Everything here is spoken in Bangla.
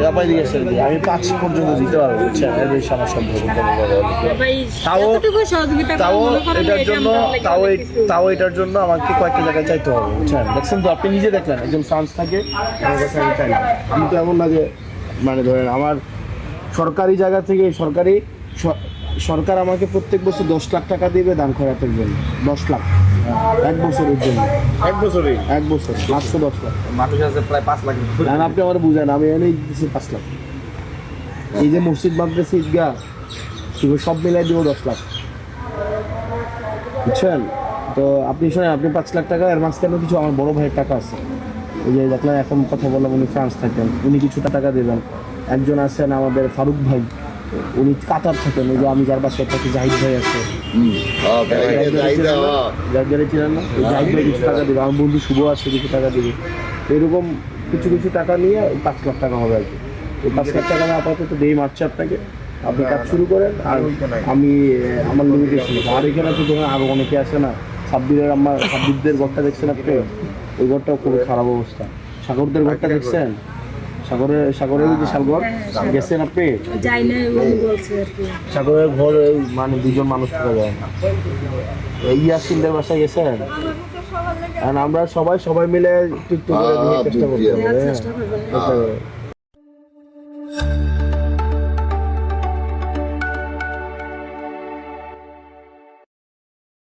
চাপাই দিয়েছে আমি 5 পর্যন্ত দিতে পারবো, বুঝছেন? এর বেশি আমার সম্ভব না। তাও এটার জন্য আমাকে কয়েকটা জায়গায় চাইতে হবে, বুঝছেন? দেখছেন তো, আপনি নিজে দেখলেন একজন ফ্রান্স থাকে, আমার কাছে আমি চাই না। আমি তো এমন না যে মানে ধরেন আমার সরকারি জায়গা থেকে সরকার আমাকে প্রত্যেক বছর 10 লাখ টাকা দিবে দান খয়রাতের জন্য। 10 লাখ 1 বছরের জন্য। 1 বছরে 1 বছর মাত্র 10 লাখ। মানুষ আছে প্রায় 5 লাখ। না আপনি আমার বুঝেন, আমি এনেই দিচ্ছি 5 লাখ। এই যে মসজিদ বাঁধতেছি ঈদগাহ, সব মিলাই দিব 10 লাখ, বুঝছেন? তো আপনি শোনেন, আপনি 5 লাখ টাকা, এর মাঝখানে কিছু আমার বড় ভাইয়ের টাকা আছে। ওই যে দেখলেন এখন কথা বললাম, উনি ফ্রান্স থাকেন, উনি কিছুটা টাকা দেবেন। একজন আছেন আমাদের ফারুক ভাই, উনি কাতার থাকেন। ওই যে আমি যার বাসায় থাকি জাহিদ ভাই আছে, জাহিদ ছিলেন না, ওই জাহিদ ভাই কিছু টাকা দেবে। আমার বন্ধু শুভ আছে, কিছু টাকা দেবে। এরকম কিছু টাকা নিয়ে 5 লাখ টাকা হবে আর কি। এই 5 লাখ টাকা আপাতত দেই মারছে আপনাকে, আপনি কাজ শুরু করেন। আর আমি আমার লিমিটেশন আর এখানে তো ধরেন আরও অনেকে আছে না, সাব্বিরদের ঘরটা দেখছেন আপনি? ওই ঘরটাও খুব খারাপ অবস্থা। সাগরদের ঘরটা দেখছেন? সাগরের যে শালঘর গেছেন আপনি? সাগরের ঘর মানে 2জন মানুষ থাকা যায় না। ইয়াসিনদের বাসায় গেছেন? আমরা সবাই মিলে একটু করে চেষ্টা করতে হবে।